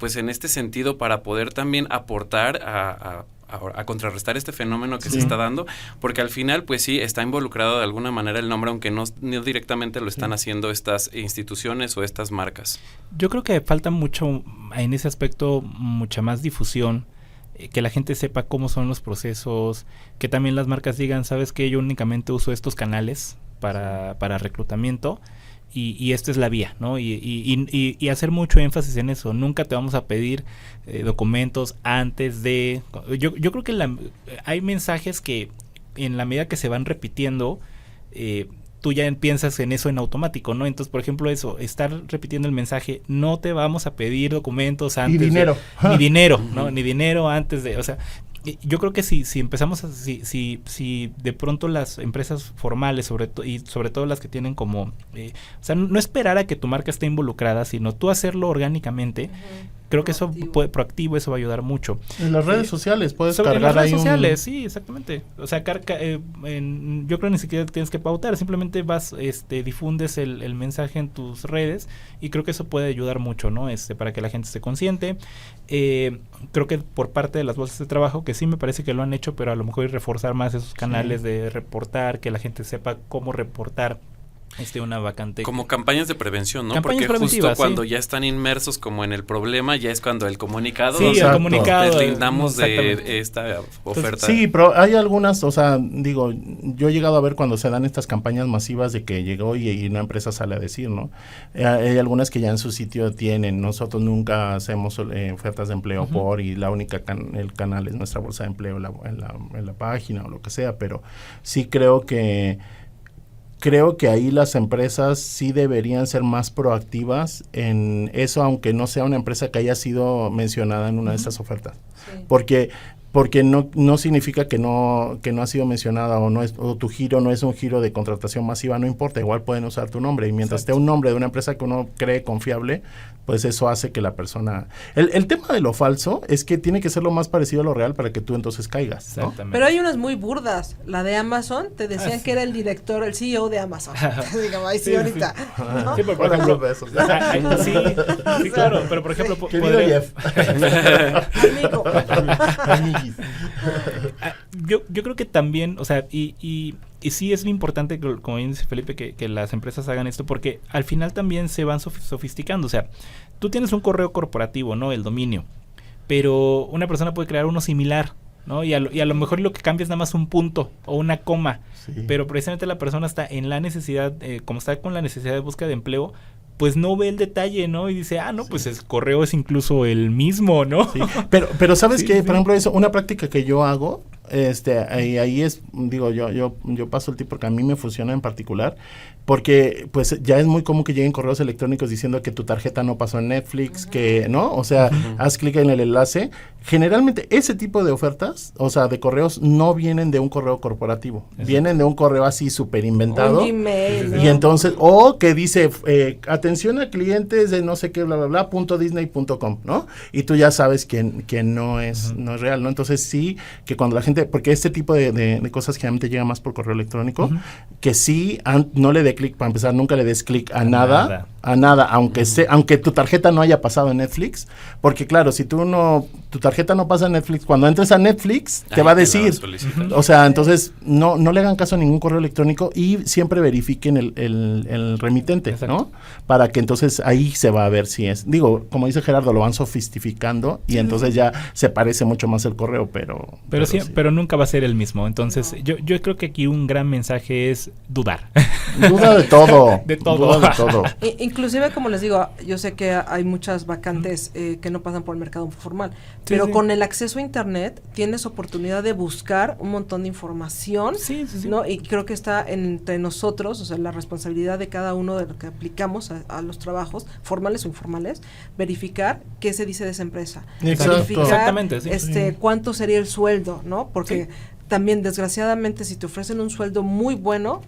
pues en este sentido, para poder también aportar a contrarrestar este fenómeno que se está dando, porque al final pues sí está involucrado de alguna manera el nombre, aunque no directamente lo están haciendo estas instituciones o estas marcas. Yo creo que falta mucho en ese aspecto, mucha más difusión, que la gente sepa cómo son los procesos, que también las marcas digan, ¿sabes qué? Yo únicamente uso estos canales para reclutamiento, y esta es la vía, ¿no? Y hacer mucho énfasis en eso. Nunca te vamos a pedir documentos antes de... Yo creo que hay mensajes que en la medida que se van repitiendo, tú ya piensas en eso en automático, ¿no? Entonces, por ejemplo, estar repitiendo el mensaje, no te vamos a pedir documentos antes ni dinero. Ni dinero, ¿no? Ni dinero antes de... O sea, yo creo que si empezamos si de pronto las empresas formales, sobre todo las que tienen como, o sea, no esperar a que tu marca esté involucrada, sino tú hacerlo orgánicamente, creo que proactivo, eso va a ayudar mucho. En las redes sociales puedes cargar ahí en las redes sociales, sí, exactamente. O sea, yo creo que ni siquiera tienes que pautar, simplemente vas, difundes el mensaje en tus redes, y creo que eso puede ayudar mucho, ¿no? Para que la gente esté consciente. Creo que por parte de las bolsas de trabajo, que sí me parece que lo han hecho, pero a lo mejor reforzar más esos canales de reportar, que la gente sepa cómo reportar una vacante. Como campañas de prevención, ¿no? Porque justo cuando ya están inmersos como en el problema, ya es cuando el comunicado, el comunicado, les rindamos de esta oferta. Entonces, sí, pero hay algunas, o sea, digo, yo he llegado a ver cuando se dan estas campañas masivas de que llegó y una empresa sale a decir, ¿no? Hay algunas que ya en su sitio tienen, nosotros nunca hacemos ofertas de empleo y la única el canal es nuestra bolsa de empleo en la página o lo que sea, pero sí creo que ahí las empresas sí deberían ser más proactivas en eso, aunque no sea una empresa que haya sido mencionada en una de estas ofertas. Sí. Porque no significa que no ha sido mencionada o tu giro no es un giro de contratación masiva, no importa, igual pueden usar tu nombre, y mientras esté un nombre de una empresa que uno cree confiable, pues eso hace que la persona... El tema de lo falso es que tiene que ser lo más parecido a lo real para que tú entonces caigas, ¿no? Pero hay unas muy burdas. La de Amazon, te decían que era el CEO de Amazon. Digamos, ahí sí, ahorita. ¿No? Sí, por ejemplo, sí, claro, pero por ejemplo... Querido Jeff. Amigo. Yo creo que también, o sea, y sí es importante, como dice Felipe, que las empresas hagan esto, porque al final también se van sofisticando. O sea, tú tienes un correo corporativo, ¿no? El dominio, pero una persona puede crear uno similar, ¿no? Y a lo mejor lo que cambia es nada más un punto o una coma, pero precisamente la persona está en la necesidad, como está con la necesidad de búsqueda de empleo, pues no ve el detalle, ¿no? Y dice, pues el correo es incluso el mismo, ¿no? Sí. Pero ¿sabes qué? Por ejemplo, eso, una práctica que yo hago, ahí es, digo, yo paso el tip porque a mí me funciona en particular, porque pues ya es muy común que lleguen correos electrónicos diciendo que tu tarjeta no pasó en Netflix, que, ¿no? O sea, haz clic en el enlace. Generalmente ese tipo de ofertas, o sea, de correos, no vienen de un correo corporativo, vienen de un correo así súper inventado. Un Gmail, Y entonces, o que dice, atención a clientes de no sé qué, bla, bla, bla, .disney.com, ¿no? Y tú ya sabes que no es real, ¿no? Entonces sí, que cuando la gente, porque este tipo de cosas generalmente llega más por correo electrónico, que sí, no le dé clic, para empezar, nunca le des clic a nada, aunque tu tarjeta no haya pasado en Netflix, porque claro, si tu tarjeta no pasa en Netflix, cuando entres a Netflix, te va a decir, o sea, entonces, no le hagan caso a ningún correo electrónico y siempre verifiquen el remitente, exacto, ¿no? Para que entonces ahí se va a ver si es, digo, como dice Gerardo, lo van sofistificando y entonces ya se parece mucho más el correo, pero sí, pero nunca va a ser el mismo. Entonces, yo creo que aquí un gran mensaje es dudar. Duda de todo. De todo. Duda de todo. Inclusive, como les digo, yo sé que hay muchas vacantes que no pasan por el mercado formal, pero sí. con el acceso a internet tienes oportunidad de buscar un montón de información, Sí. ¿no? Y creo que está entre nosotros, o sea, la responsabilidad de cada uno de lo que aplicamos a los trabajos, formales o informales, verificar qué se dice de esa empresa. Exacto. Verificar, Exactamente, sí. cuánto sería el sueldo, ¿no? Porque también, desgraciadamente, si te ofrecen un sueldo muy bueno,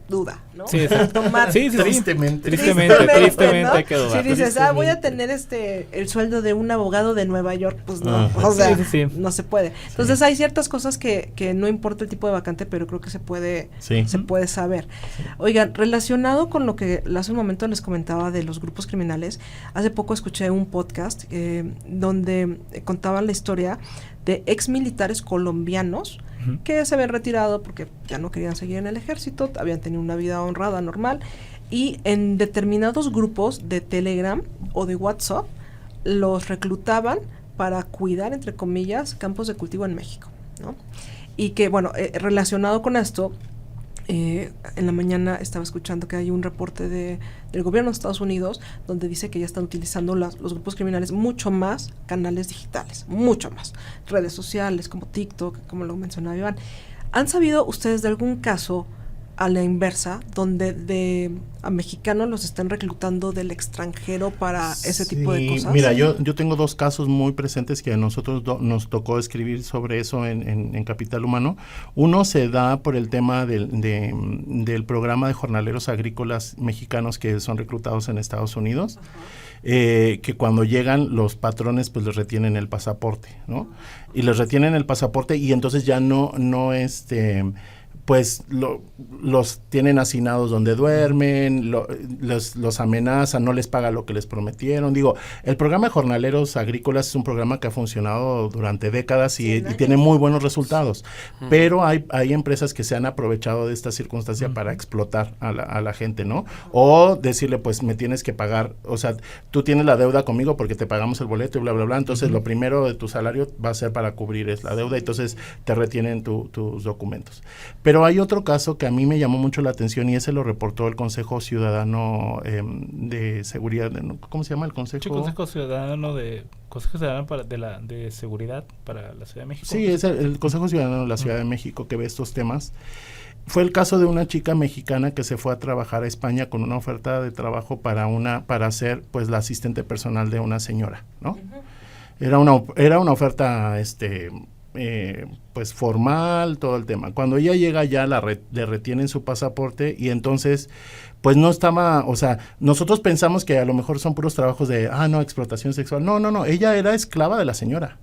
duda, ¿no? Sí, exacto. Tomar. Sí. Tristemente. Tristemente ¿no? hay que dudar. Si dices, voy a tener el sueldo de un abogado de Nueva York, pues no, Ajá. o sea, Sí. no se puede. Entonces hay ciertas cosas que no importa el tipo de vacante, pero creo que se puede saber. Oigan, relacionado con lo que hace un momento les comentaba de los grupos criminales, hace poco escuché un podcast donde contaban la historia de ex militares colombianos que se habían retirado porque ya no querían seguir en el ejército, habían tenido una vida honrada, normal, y en determinados grupos de Telegram o de WhatsApp los reclutaban para cuidar, entre comillas, campos de cultivo en México, ¿no? Y que, bueno, relacionado con esto, en la mañana estaba escuchando que hay un reporte del gobierno de Estados Unidos donde dice que ya están utilizando los grupos criminales mucho más canales digitales, mucho más, redes sociales como TikTok, como lo mencionaba Iván. ¿Han sabido ustedes de algún caso a la inversa donde a mexicanos los están reclutando del extranjero para ese tipo de cosas? Mira, yo tengo dos casos muy presentes que a nosotros nos tocó escribir sobre eso en Capital Humano. Uno se da por el tema del programa de jornaleros agrícolas mexicanos que son reclutados en Estados Unidos. Que cuando llegan los patrones pues les retienen el pasaporte, ¿no? Y les retienen el pasaporte y entonces ya no pues los tienen hacinados donde duermen, los amenazan, no les paga lo que les prometieron. Digo, el programa de jornaleros agrícolas es un programa que ha funcionado durante décadas y tiene muy buenos resultados, pero hay empresas que se han aprovechado de esta circunstancia para explotar a la gente, ¿no? O decirle, pues me tienes que pagar, o sea, tú tienes la deuda conmigo porque te pagamos el boleto y bla, bla, bla, entonces lo primero de tu salario va a ser para cubrir la deuda, entonces te retienen tus documentos. Pero hay otro caso que a mí me llamó mucho la atención y ese lo reportó el Consejo Ciudadano de Seguridad, ¿cómo se llama el Consejo? Sí, Consejo Ciudadano de Seguridad para la Ciudad de México. Sí, es el Consejo Ciudadano de la Ciudad de México que ve estos temas. Fue el caso de una chica mexicana que se fue a trabajar a España con una oferta de trabajo para ser pues la asistente personal de una señora, ¿no? Era una oferta pues formal, todo el tema. Cuando ella llega ya le retienen su pasaporte y entonces pues no estaba, o sea, nosotros pensamos que a lo mejor son puros trabajos de, explotación sexual. No, ella era esclava de la señora.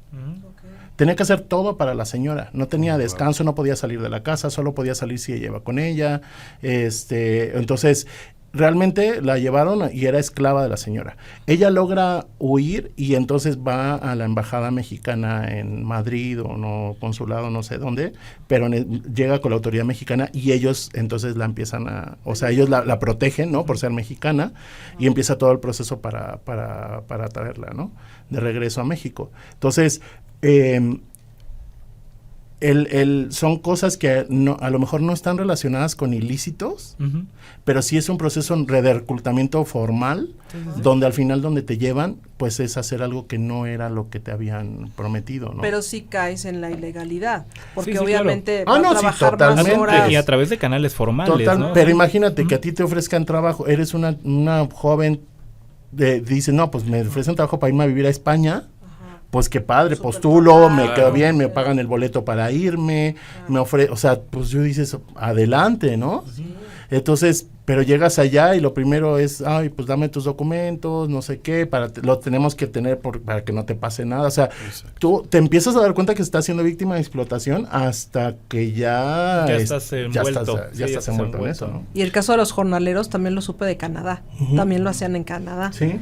Tenía que hacer todo para la señora, no tenía descanso, no podía salir de la casa, solo podía salir si ella iba con ella, entonces realmente la llevaron y era esclava de la señora. Ella logra huir y entonces va a la embajada mexicana en Madrid o no consulado, no sé dónde, pero llega con la autoridad mexicana y ellos entonces la empiezan ellos la protegen, ¿no? Por ser mexicana y empieza todo el proceso para traerla, ¿no? De regreso a México. Entonces, son cosas que no, a lo mejor no están relacionadas con ilícitos, pero sí es un proceso de reclutamiento formal, donde al final donde te llevan, pues es hacer algo que no era lo que te habían prometido, ¿no? Pero sí caes en la ilegalidad, porque Sí, obviamente claro. va a Sí, trabajar más totalmente. horas. Y a través de canales formales, ¿no? Pero imagínate que a ti te ofrezcan trabajo, eres una joven, dice, no, pues me ofrecen trabajo para irme a vivir a España, pues qué padre, Súper postulo, padre. me quedo bien, me pagan el boleto para irme, me ofrecen, o sea, pues yo dices, adelante, ¿no? Entonces, pero llegas allá y lo primero es, ay, pues dame tus documentos, no sé qué, lo tenemos que tener para que no te pase nada. O sea, tú te empiezas a dar cuenta que estás siendo víctima de explotación hasta que ya estás envuelto. Ya estás envuelto en eso, ¿no? Y el caso de los jornaleros también lo supe de Canadá, también lo hacían en Canadá. Sí.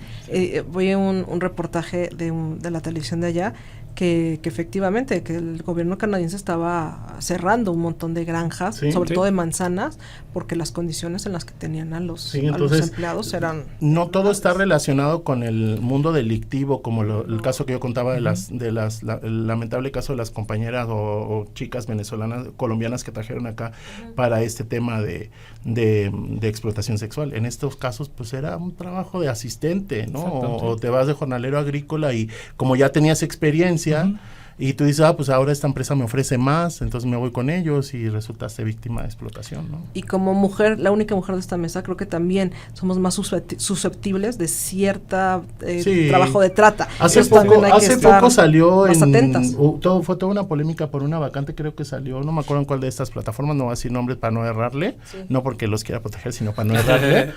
Voy a un reportaje de la televisión de allá que efectivamente que el gobierno canadiense estaba cerrando un montón de granjas, sobre todo de manzanas, porque las condiciones en las que tenían a los empleados eran... No todo está relacionado con el mundo delictivo, como el caso que yo contaba el lamentable caso de las compañeras o chicas venezolanas, colombianas que trajeron acá para este tema de explotación sexual. En estos casos, pues era un trabajo de asistente, ¿no? O te vas de jornalero agrícola y como ya tenías experiencia, y tú dices, pues ahora esta empresa me ofrece más, entonces me voy con ellos y resultaste víctima de explotación, ¿no? Y como mujer, la única mujer de esta mesa, creo que también somos más susceptibles de cierta trabajo de trata. Hace poco salió fue toda una polémica por una vacante, creo que salió, no me acuerdo en cuál de estas plataformas, no voy a decir nombres para no errarle, no porque los quiera proteger, sino para no errarle.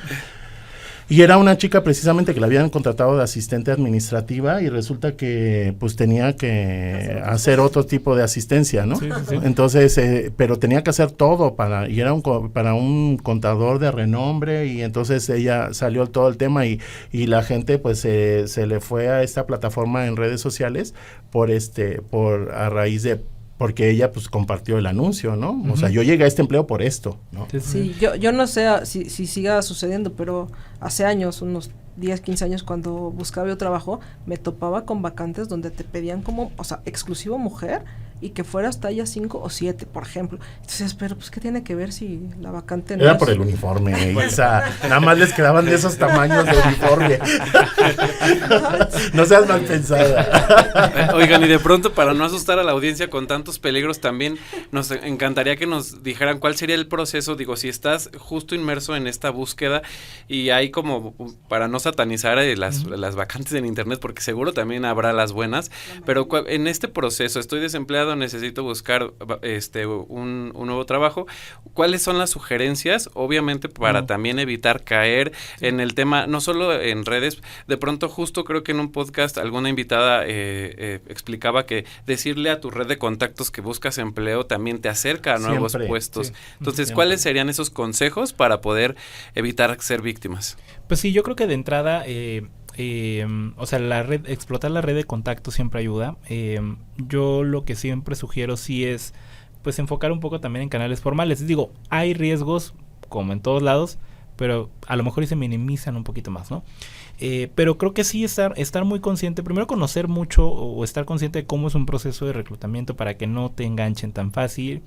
Y era una chica precisamente que la habían contratado de asistente administrativa y resulta que pues tenía que hacer otro tipo de asistencia, ¿no? Sí. Entonces, pero tenía que hacer todo y era para un contador de renombre y entonces ella salió todo el tema y la gente pues se le fue a esta plataforma en redes sociales a raíz de porque ella pues compartió el anuncio, ¿no? O sea, yo llegué a este empleo por esto, ¿no? Sí, yo no sé si siga sucediendo, pero hace años, unos 10, 15 años, cuando buscaba yo trabajo, me topaba con vacantes donde te pedían como, o sea, exclusivo mujer y que fueras talla 5 o 7, por ejemplo. Entonces, pero pues, ¿qué tiene que ver si la vacante no era es? Por el uniforme, Isa. Nada más les quedaban de esos tamaños de uniforme. No seas mal pensada. Oigan, y de pronto, para no asustar a la audiencia con tantos peligros, también nos encantaría que nos dijeran cuál sería el proceso. Digo, si estás justo inmerso en esta búsqueda y hay como, para no satanizar las vacantes en internet, porque seguro también habrá las buenas, pero en este proceso, estoy desempleado, necesito buscar un nuevo trabajo. ¿Cuáles son las sugerencias? Obviamente para también evitar caer en el tema, no solo en redes, de pronto justo creo que en un podcast alguna invitada explicaba que decirle a tu red de contactos que buscas empleo también te acerca a nuevos puestos. Entonces, ¿cuáles serían esos consejos para poder evitar ser víctimas? Pues sí, yo creo que de entrada... o sea, explotar la red de contactos siempre ayuda. Yo lo que siempre sugiero sí es pues enfocar un poco también en canales formales. Digo, hay riesgos como en todos lados, pero a lo mejor se minimizan un poquito más, ¿no? Pero creo que sí estar muy consciente, primero conocer mucho o estar consciente de cómo es un proceso de reclutamiento para que no te enganchen tan fácil.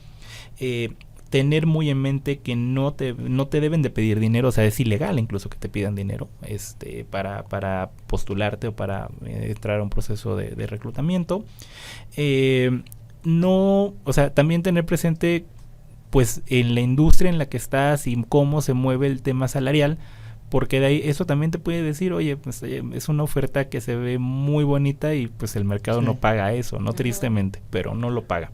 Tener muy en mente que no te deben de pedir dinero, o sea, es ilegal incluso que te pidan dinero para postularte o para entrar a un proceso de reclutamiento. O sea, también tener presente pues en la industria en la que estás y cómo se mueve el tema salarial, porque de ahí eso también te puede decir, oye, pues es una oferta que se ve muy bonita y pues el mercado no paga eso, no tristemente, pero no lo paga.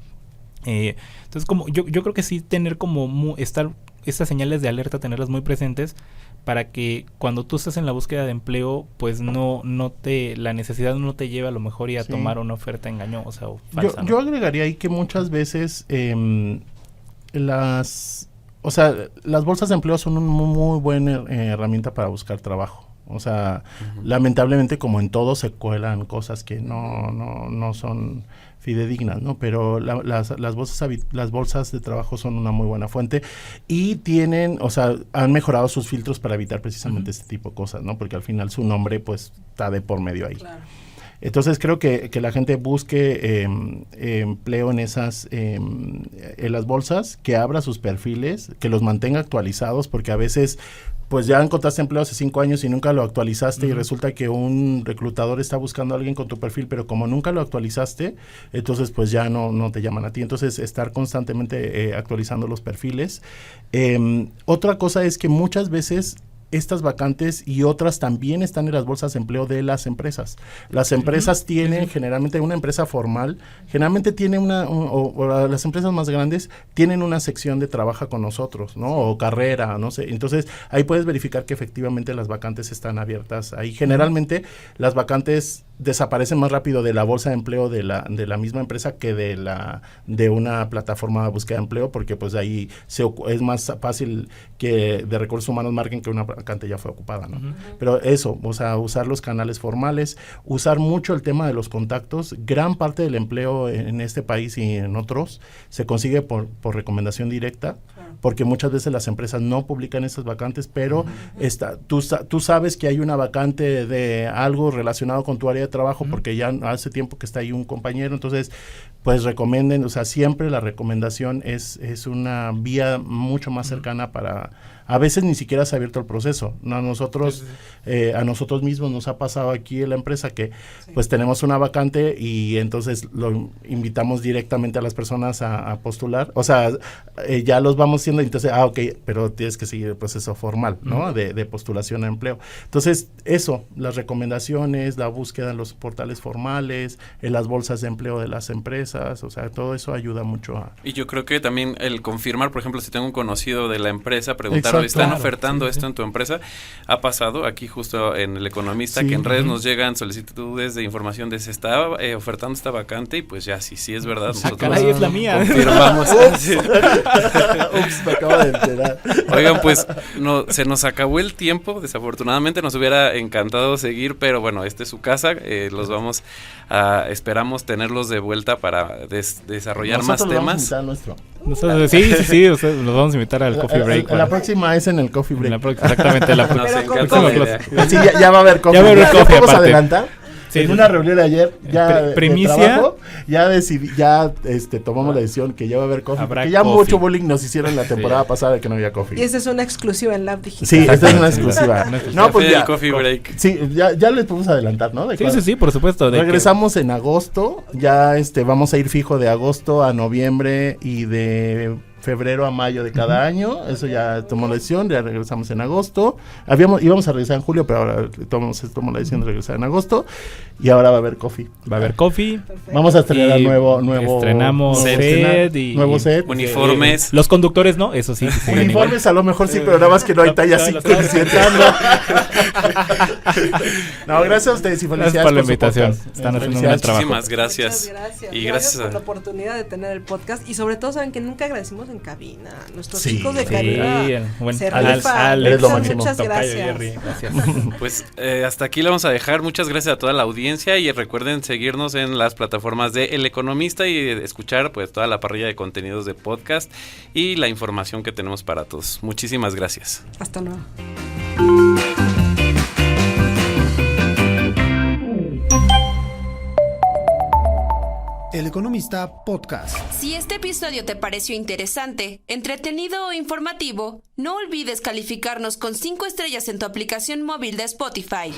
Entonces como yo creo que sí tener como estas señales de alerta, tenerlas muy presentes para que cuando tú estás en la búsqueda de empleo, pues la necesidad no te lleve a lo mejor a tomar una oferta engañosa o falsa. Yo agregaría ahí que muchas veces las bolsas de empleo son una muy buena herramienta para buscar trabajo. O sea, lamentablemente como en todo se cuelan cosas que no son fidedignas, ¿no? Pero las bolsas de trabajo son una muy buena fuente y han mejorado sus filtros para evitar precisamente este tipo de cosas, ¿no? Porque al final su nombre pues está de por medio ahí. Claro. Entonces creo que la gente busque empleo en esas, en las bolsas, que abra sus perfiles, que los mantenga actualizados, porque a veces pues ya encontraste empleo hace 5 años y nunca lo actualizaste, y resulta que un reclutador está buscando a alguien con tu perfil, pero como nunca lo actualizaste, entonces pues ya no te llaman a ti. Entonces estar constantemente actualizando los perfiles. Otra cosa es que muchas veces estas vacantes y otras también están en las bolsas de empleo de las empresas. Las empresas tienen generalmente una empresa formal, generalmente tiene o las empresas más grandes tienen una sección de trabaja con nosotros, ¿no? O carrera, no sé. Entonces, ahí puedes verificar que efectivamente las vacantes están abiertas. Ahí generalmente las vacantes desaparecen más rápido de la bolsa de empleo de la misma empresa que de una plataforma de búsqueda de empleo, porque pues ahí es más fácil que de recursos humanos marquen que una vacante ya fue ocupada, ¿no? Pero eso, o sea, usar los canales formales, usar mucho el tema de los contactos. Gran parte del empleo en este país y en otros se consigue por recomendación directa, porque muchas veces las empresas no publican esas vacantes, pero tú sabes que hay una vacante de algo relacionado con tu área de trabajo, porque ya hace tiempo que está ahí un compañero, entonces pues recomienden, o sea, siempre la recomendación es una vía mucho más cercana para... A veces ni siquiera se ha abierto el proceso. A nosotros mismos nos ha pasado aquí en la empresa que pues tenemos una vacante y entonces lo invitamos directamente a las personas a postular. O sea, ya los vamos haciendo, entonces, ok, pero tienes que seguir el proceso formal, ¿no? De postulación a empleo. Entonces, eso, las recomendaciones, la búsqueda en los portales formales, en las bolsas de empleo de las empresas, o sea, todo eso ayuda mucho a... Y yo creo que también el confirmar, por ejemplo, si tengo un conocido de la empresa, preguntar, ¿están ofertando esto en tu empresa? Ha pasado aquí justo en El Economista, que en redes nos llegan solicitudes de información de se está ofertando esta vacante, y pues ya, sí es verdad. Nosotros caray, es la mía. Confirmamos. Ups, me acabo de enterar. Oigan, pues se nos acabó el tiempo, desafortunadamente nos hubiera encantado seguir, pero bueno, esta es su casa, esperamos tenerlos de vuelta para desarrollar más temas. Nosotros, sí, nos vamos a invitar al Coffee Break. La próxima es en el Coffee Break. Exactamente. Nos encanta la idea. Sí, ya va a haber coffee. Ya podemos aparte. adelantar. Sí, en una reunión de ayer, ya primicia, de trabajo, ya tomamos la decisión que ya va a haber coffee. Porque ya mucho bullying nos hicieron la temporada pasada de que no había coffee. Y esa es una exclusiva en Lab Digital. Sí, esta es una exclusiva. No, pues ya. El Coffee Break. Sí, ya les podemos adelantar, ¿no? Sí, por supuesto. Regresamos en agosto, ya vamos a ir fijo de agosto a noviembre y de febrero a mayo de cada año. Eso ya tomó la decisión, ya regresamos en agosto. Íbamos a regresar en julio, pero ahora tomó la decisión de regresar en agosto, y ahora va a haber coffee. Perfecto. Vamos a estrenar nuevo estrenamos set y nuevo set, uniformes. Los conductores no, eso sí. Uniformes a lo mejor sí, pero nada más que no hay talla 5 y 7. No, gracias a ustedes y felicidades por la invitación. Están haciendo un buen trabajo. Muchísimas gracias. Y gracias por la oportunidad de tener el podcast, y sobre todo saben que nunca agradecimos en cabina. Nuestros chicos de cabina se rifan. Eres lo máximo. Muchas gracias. Pues hasta aquí le vamos a dejar. Muchas gracias a toda la audiencia, y recuerden seguirnos en las plataformas de El Economista y escuchar pues toda la parrilla de contenidos de podcast y la información que tenemos para todos. Muchísimas gracias. Hasta luego. El Economista Podcast. Si este episodio te pareció interesante, entretenido o informativo, no olvides calificarnos con 5 estrellas en tu aplicación móvil de Spotify.